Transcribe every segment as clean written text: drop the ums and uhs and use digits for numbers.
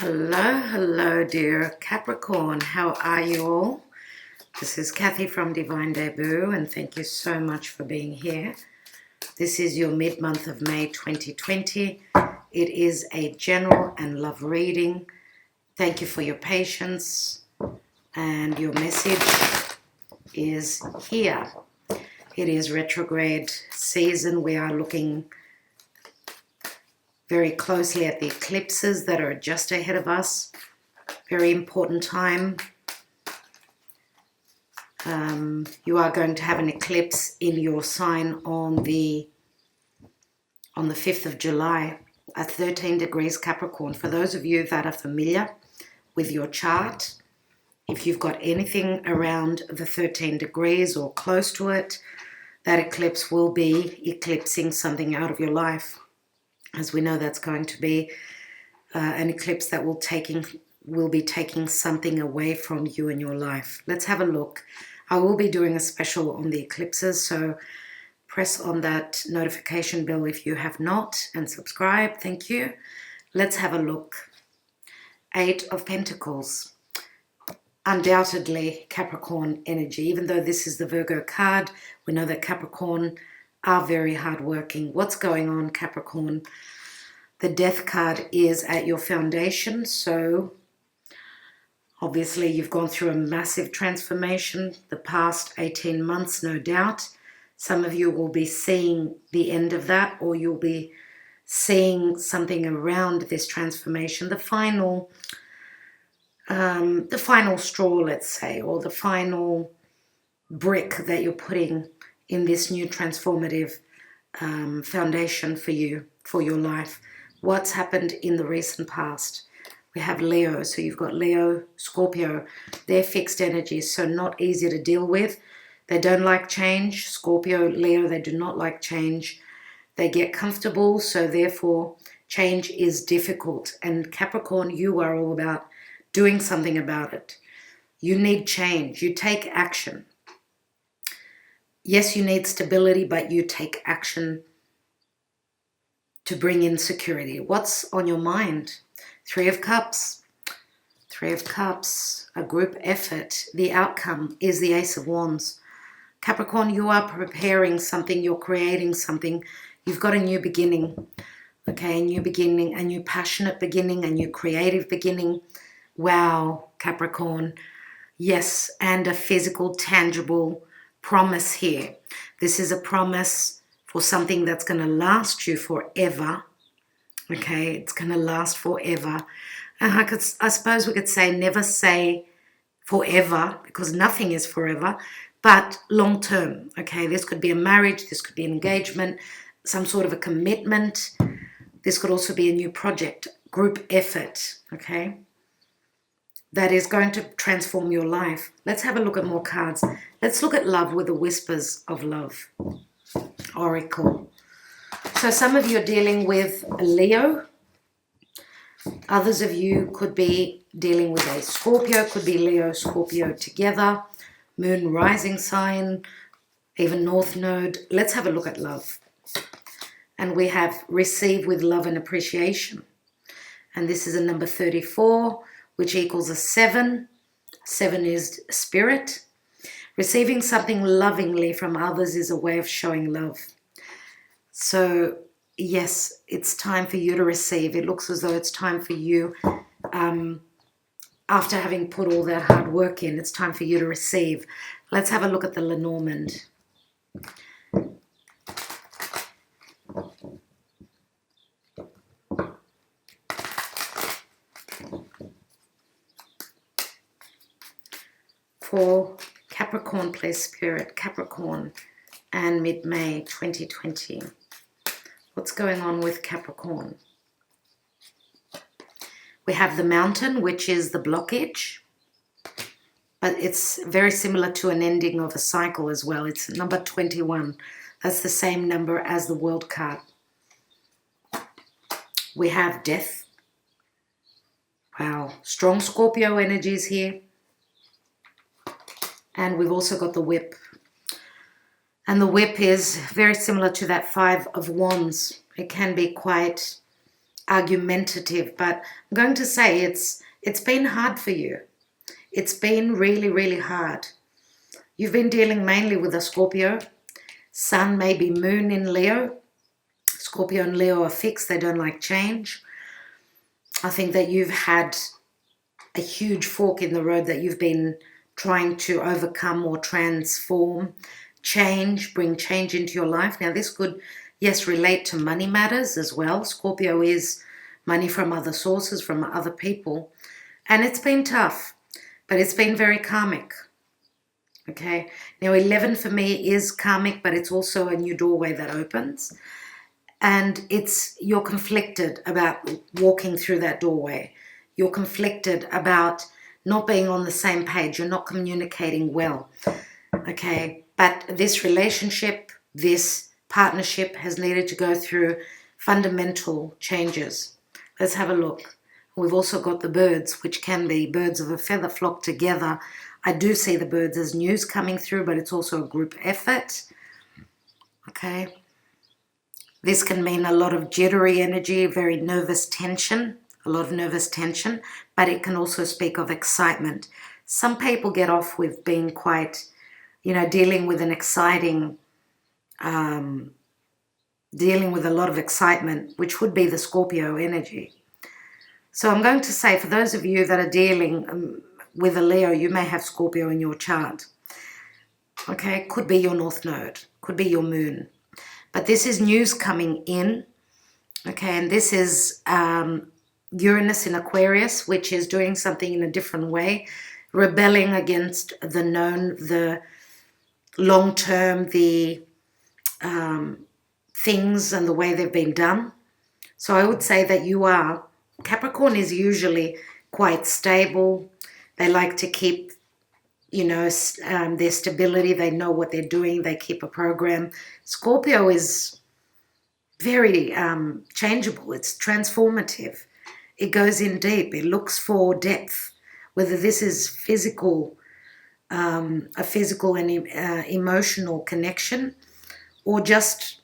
Hello, dear Capricorn. How are you all? This is Kathy from Divine Debut, and thank you so much for being here. This is your mid-month of May 2020. It is a general and love reading. Thank you for your patience, and your message is here. It is retrograde season. We are looking very closely at the eclipses that are just ahead of us. Very important time. You are going to have an eclipse in your sign on the 5th of July at 13 degrees Capricorn. For those of you that are familiar with your chart, if you've got anything around the 13 degrees or close to it, that eclipse will be eclipsing something out of your life. As we know, that's going to be an eclipse that will be taking something away from you in your life. Let's have a look. I will be doing a special on the eclipses, so press on that notification bell if you have not, and subscribe. Thank you. Let's have a look. 8 of Pentacles. Undoubtedly Capricorn energy. Even though this is the Virgo card, we know that Capricorn are very hardworking. What's going on, Capricorn? The Death card is at your foundation, so obviously you've gone through a massive transformation the past 18 months, no doubt. Some of you will be seeing the end of that, or you'll be seeing something around this transformation, the final straw, let's say, or the final brick that you're putting in this new transformative foundation for you, for your life. What's happened in the recent past? We have Leo, so you've got Leo, Scorpio. They're fixed energies, so not easy to deal with. They don't like change. Scorpio, Leo, they do not like change. They get comfortable, so therefore change is difficult. And Capricorn, you are all about doing something about it. You need change. You take action. Yes, you need stability, but you take action to bring in security. What's on your mind? 3 of Cups. 3 of Cups, a group effort. The outcome is the Ace of Wands. Capricorn, you are preparing something. You're creating something. You've got a new beginning. Okay, a new beginning, a new passionate beginning, a new creative beginning. Wow, Capricorn. Yes, and a physical, tangible promise here. This is a promise for something that's going to last you forever. Okay, it's going to last forever. And I suppose we could say never say forever, because nothing is forever, but long term. Okay, this could be a marriage, this could be an engagement, some sort of a commitment. This could also be a new project, group effort. Okay, that is going to transform your life. Let's have a look at more cards. Let's look at love with the whispers of love. Oracle. So some of you are dealing with a Leo. Others of you could be dealing with a Scorpio. Could be Leo, Scorpio together. Moon, rising sign, even North Node. Let's have a look at love. And we have receive with love and appreciation. And this is a number 34, which equals a 7. 7 is spirit. Receiving something lovingly from others is a way of showing love. So, yes, it's time for you to receive. It looks as though it's time for you, after having put all that hard work in, it's time for you to receive. Let's have a look at the Lenormand. For Capricorn, please, Spirit, Capricorn, and mid-May 2020. What's going on with Capricorn? We have the Mountain, which is the blockage, but it's very similar to an ending of a cycle as well. It's number 21. That's the same number as the World card. We have Death. Wow, strong Scorpio energies here. And we've also got the Whip. And the Whip is very similar to that 5 of Wands. It can be quite argumentative, but I'm going to say it's been hard for you. It's been really, really hard. You've been dealing mainly with a Scorpio, Sun, maybe Moon in Leo. Scorpio and Leo are fixed. They don't like change. I think that you've had a huge fork in the road that you've been trying to overcome or transform, change, bring change into your life. Now, this could, yes, relate to money matters as well. Scorpio is money from other sources, from other people. And it's been tough, but it's been very karmic. Okay, now 11 for me is karmic, but it's also a new doorway that opens. And you're conflicted about walking through that doorway. You're conflicted about not being on the same page. You're not communicating well. Okay, but this relationship, this partnership has needed to go through fundamental changes. Let's have a look. We've also got the birds, which can be birds of a feather flock together. I do see the birds as news coming through, but it's also a group effort. Okay. This can mean a lot of jittery energy, very nervous tension, a lot of nervous tension, but it can also speak of excitement. Some people get off with being quite, dealing with an exciting, dealing with a lot of excitement, which would be the Scorpio energy. So I'm going to say, for those of you that are dealing with a Leo, you may have Scorpio in your chart. Okay, could be your North Node, could be your Moon. But this is news coming in, okay, and this is Uranus in Aquarius, which is doing something in a different way, rebelling against the known, the long-term, the things and the way they've been done. So I would say that Capricorn is usually quite stable. They like to keep, their stability. They know what they're doing. They keep a program. Scorpio is very changeable. It's transformative. It goes in deep. It looks for depth, whether this is physical, a physical and emotional connection, or just,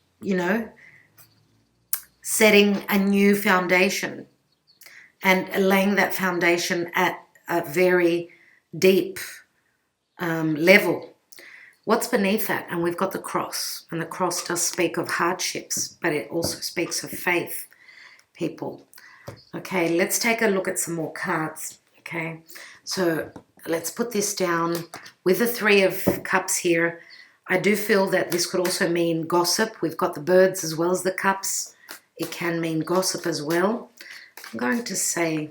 setting a new foundation and laying that foundation at a very deep level. What's beneath that? And we've got the cross, and the cross does speak of hardships, but it also speaks of faith, people. Okay, let's take a look at some more cards. Okay, so let's put this down with the Three of Cups here. I do feel that this could also mean gossip. We've got the birds as well as the cups. It can mean gossip as well. I'm going to say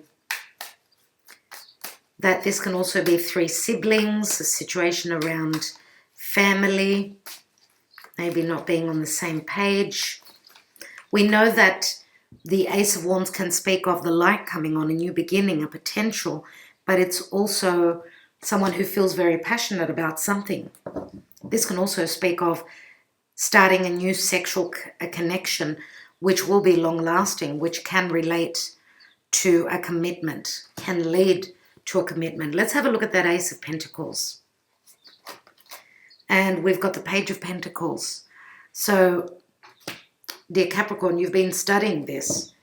that this can also be three siblings, a situation around family, maybe not being on the same page. We know that the Ace of Wands can speak of the light coming on, a new beginning, a potential, but it's also someone who feels very passionate about something. This can also speak of starting a new sexual connection, which will be long-lasting, which can relate to a commitment, can lead to a commitment. Let's have a look at that Ace of Pentacles. And we've got the Page of Pentacles. So, dear Capricorn, you've been studying this.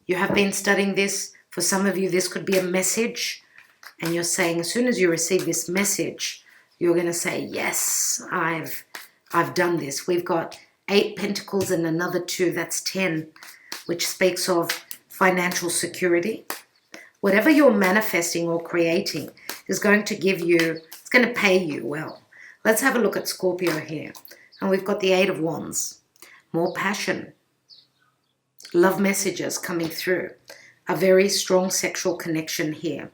You have been studying this. For some of you, this could be a message. And you're saying, as soon as you receive this message, you're going to say, yes, I've done this. We've got 8 Pentacles and another 2, that's 10, which speaks of financial security. Whatever you're manifesting or creating is going to give you, it's going to pay you well. Let's have a look at Scorpio here. And we've got the 8 of Wands. More passion. Love messages coming through. A very strong sexual connection here.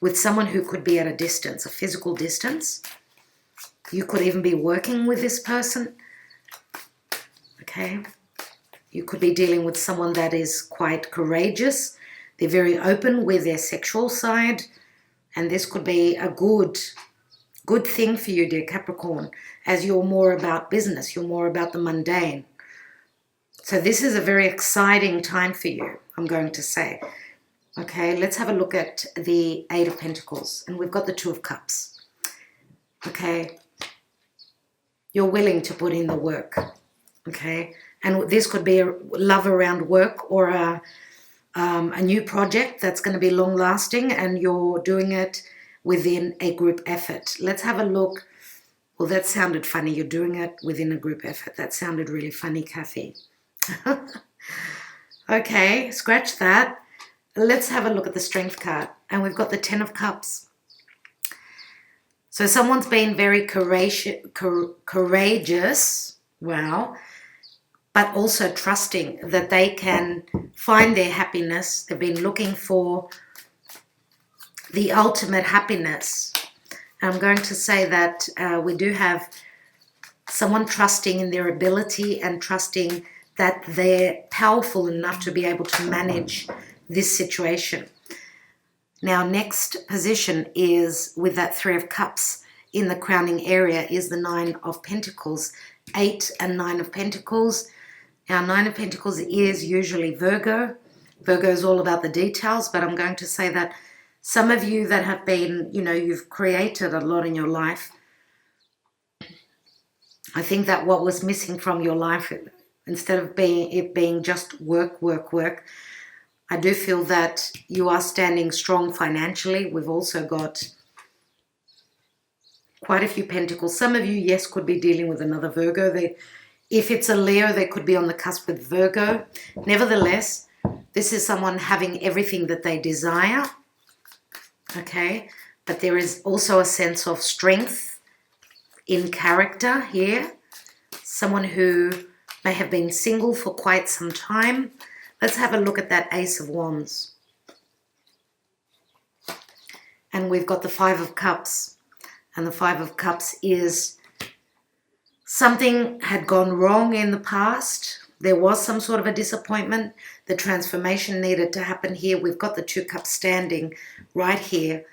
With someone who could be at a distance, a physical distance. You could even be working with this person. Okay. You could be dealing with someone that is quite courageous. They're very open with their sexual side. And this could be a good thing for you, dear Capricorn, as you're more about business. You're more about the mundane. So this is a very exciting time for you, I'm going to say. Okay, let's have a look at the 8 of Pentacles. And we've got the 2 of Cups. Okay. You're willing to put in the work. Okay. And this could be a love around work or a new project that's going to be long lasting, and you're doing it within a group effort. Let's have a look. Well, that sounded funny. You're doing it within a group effort. That sounded really funny, Kathy. Okay, scratch that. Let's have a look at the Strength card. And we've got the Ten of Cups. So someone's been very courageous, wow, but also trusting that they can find their happiness. They've been looking for the ultimate happiness. I'm going to say that we do have someone trusting in their ability and trusting that they're powerful enough to be able to manage this situation. Now, next position is with that Three of Cups in the crowning area is the Nine of Pentacles, 8 and 9 of Pentacles. Now, 9 of Pentacles is usually Virgo. Virgo is all about the details, but I'm going to say that some of you that have been, you've created a lot in your life. I think that what was missing from your life, instead of it being just work, I do feel that you are standing strong financially. We've also got quite a few pentacles. Some of you, yes, could be dealing with another Virgo. If it's a Leo, they could be on the cusp with Virgo. Nevertheless, this is someone having everything that they desire. Okay, but there is also a sense of strength in character here. Someone who may have been single for quite some time. Let's have a look at that Ace of Wands. And we've got the Five of Cups. And the Five of Cups is something had gone wrong in the past. There was some sort of a disappointment. The transformation needed to happen here. We've got the Two Cups standing right here.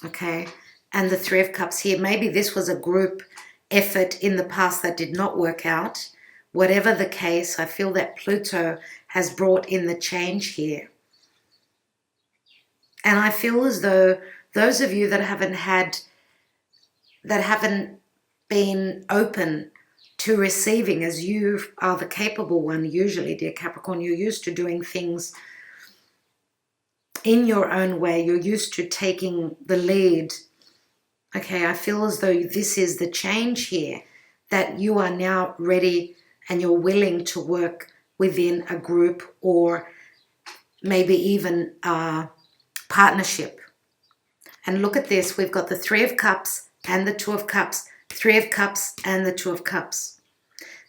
Okay. And the Three of Cups here. Maybe this was a group effort in the past that did not work out. Whatever the case, I feel that Pluto has brought in the change here. And I feel as though those of you that haven't been open to receiving, as you are the capable one usually, dear Capricorn, you're used to doing things in your own way. You're used to taking the lead. Okay, I feel as though this is the change here, that you are now ready and you're willing to work within a group or maybe even a partnership. And look at this. We've got the Three of Cups and the Two of Cups. Three of Cups and the Two of Cups.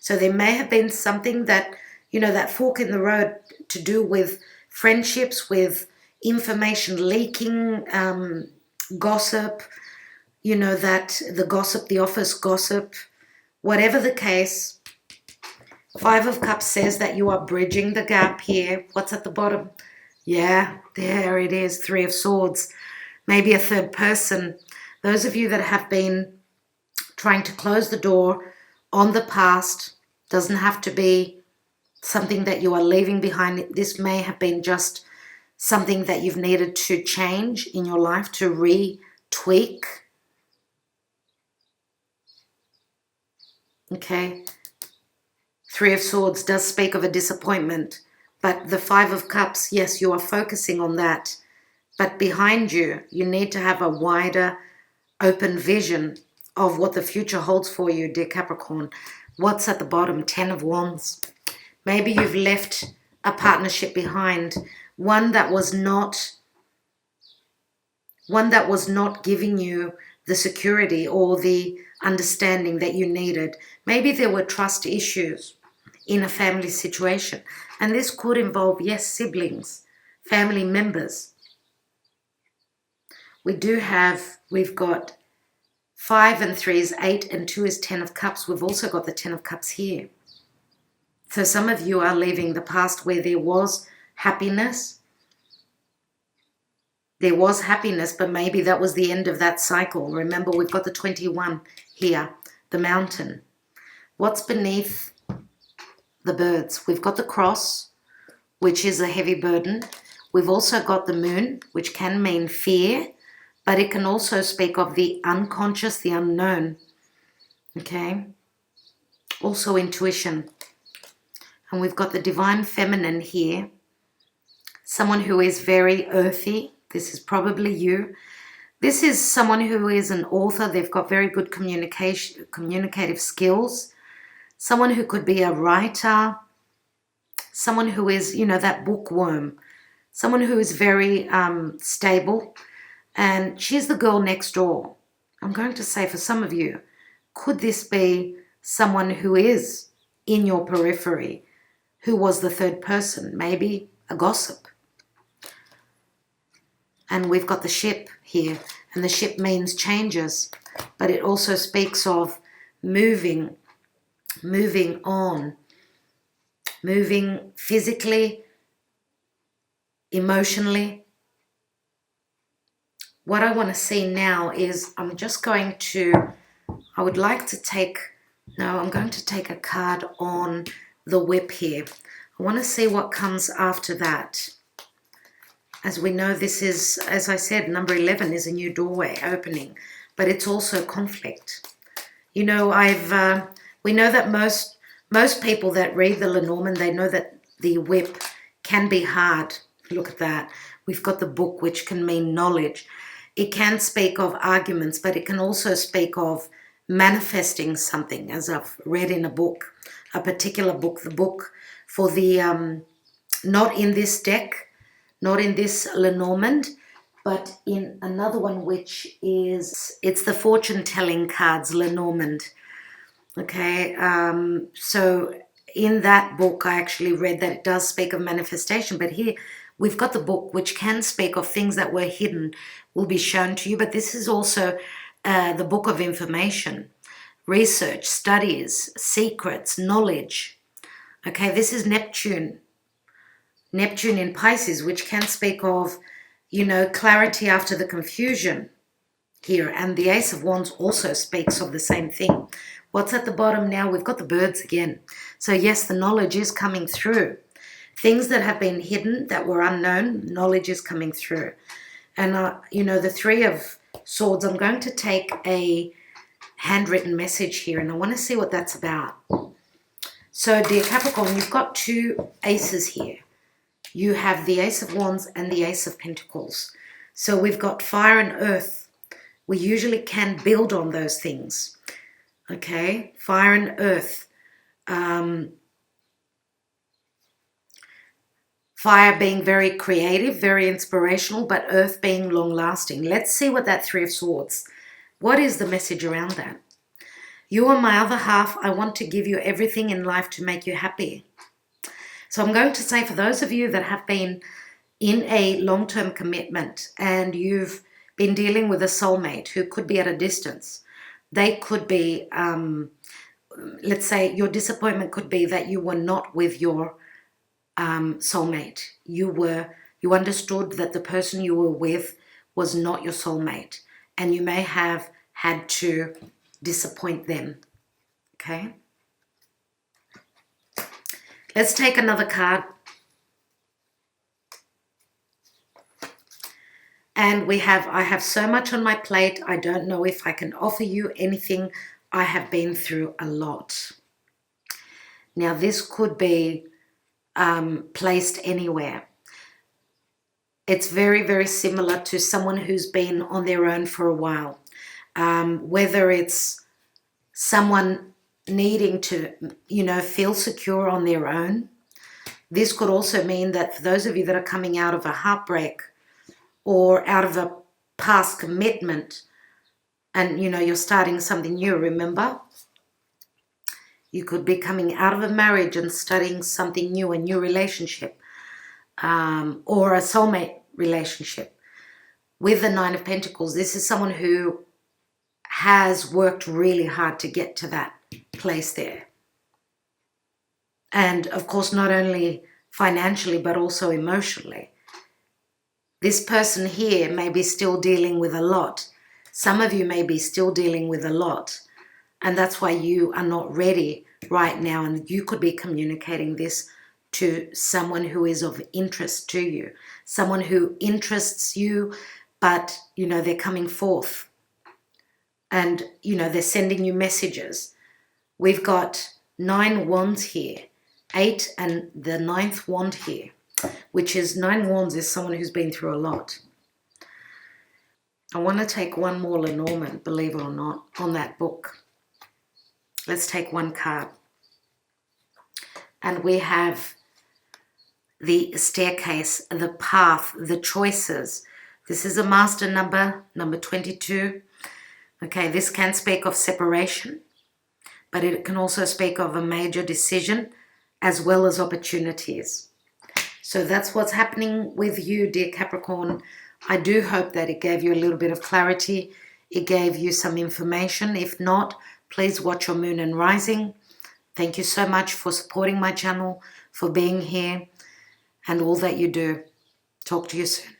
So there may have been something that, that fork in the road to do with friendships, with information leaking, gossip, that the gossip, the office gossip, whatever the case. Five of Cups says that you are bridging the gap here. What's at the bottom? Yeah, there it is. Three of Swords. Maybe a third person. Those of you that have been trying to close the door on the past, doesn't have to be something that you are leaving behind. This may have been just something that you've needed to change in your life, to retweak. Okay. Three of Swords does speak of a disappointment, but the Five of Cups, yes, you are focusing on that. But behind you, you need to have a wider, open vision of what the future holds for you, dear Capricorn. What's at the bottom? 10 of Wands. Maybe you've left a partnership behind, one that was not giving you the security or the understanding that you needed. Maybe there were trust issues in a family situation. And this could involve, yes, siblings, family members. We've got 5 and 3 is 8 and 2 is 10 of Cups. We've also got the 10 of Cups here. So some of you are leaving the past where there was happiness. There was happiness, but maybe that was the end of that cycle. Remember, we've got the 21 here, the mountain. What's beneath the birds? We've got the cross, which is a heavy burden. We've also got the moon, which can mean fear, but it can also speak of the unconscious, the unknown. Okay? Also intuition. And we've got the divine feminine here. Someone who is very earthy. This is probably you. This is someone who is an author. They've got very good communicative skills. Someone who could be a writer. Someone who is, you know, that bookworm. Someone who is very stable. And she's the girl next door. I'm going to say for some of you, could this be someone who is in your periphery, who was the third person, maybe a gossip? And we've got the ship here, and the ship means changes, but it also speaks of moving on, moving physically, emotionally. What I want to see now is I'm going to take a card on the whip here. I want to see what comes after that. As we know, this is, as I said, number 11 is a new doorway opening, but it's also conflict. You know, we know that most people that read the Lenormand, they know that the whip can be hard. Look at that. We've got the book, which can mean knowledge. It can speak of arguments, but it can also speak of manifesting something, as I've read in a book, a particular book, the book for the, not in this deck, not in this Lenormand, but in another one, which is, it's the fortune-telling cards, Lenormand. Okay, so in that book, I actually read that it does speak of manifestation, but here we've got the book, which can speak of things that were hidden, will be shown to you, but this is also the book of information, research, studies, secrets, knowledge. Okay, this is Neptune. Neptune in Pisces, which can speak of, you know, clarity after the confusion here. And the Ace of Wands also speaks of the same thing. What's at the bottom now? We've got the birds again. So yes, the knowledge is coming through. Things that have been hidden, that were unknown, knowledge is coming through. And, you know, the Three of Swords, I'm going to take a handwritten message here, and I want to see what that's about. So, dear Capricorn, you've got two aces here. You have the Ace of Wands and the Ace of Pentacles. So we've got fire and earth. We usually can build on those things. Okay, fire and earth. Fire being very creative, very inspirational, but earth being long-lasting. Let's see what that Three of Swords, what is the message around that? You are my other half. I want to give you everything in life to make you happy. So I'm going to say, for those of you that have been in a long-term commitment and you've been dealing with a soulmate who could be at a distance, they could be, let's say your disappointment could be that you were not with your soulmate. You understood that the person you were with was not your soulmate, and you may have had to disappoint them. Okay, let's take another card. And I have so much on my plate, I don't know if I can offer you anything. I have been through a lot. Now this could be placed anywhere. It's very, very similar to someone who's been on their own for a while. Whether it's someone needing to, you know, feel secure on their own. This could also mean that for those of you that are coming out of a heartbreak or out of a past commitment and, you know, you're starting something new, remember? You could be coming out of a marriage and starting something new, a new relationship, or a soulmate relationship. With the Nine of Pentacles, this is someone who has worked really hard to get to that place there. And of course, not only financially, but also emotionally. This person here may be still dealing with a lot. Some of you may be still dealing with a lot. And that's why you are not ready right now. And you could be communicating this to someone who is of interest to you. Someone who interests you, but, you know, they're coming forth. And, you know, they're sending you messages. We've got 9 wands here. 8 and the 9th wand here, which is 9 wands is someone who's been through a lot. I want to take one more Lenormand, believe it or not, on that book. Let's take one card. And we have the staircase, the path, the choices. This is a master number 22. Okay, this can speak of separation, but it can also speak of a major decision as well as opportunities. So that's what's happening with you, dear Capricorn. I do hope that it gave you a little bit of clarity. It gave you some information. If not, please watch your moon and rising. Thank you so much for supporting my channel, for being here, and all that you do. Talk to you soon.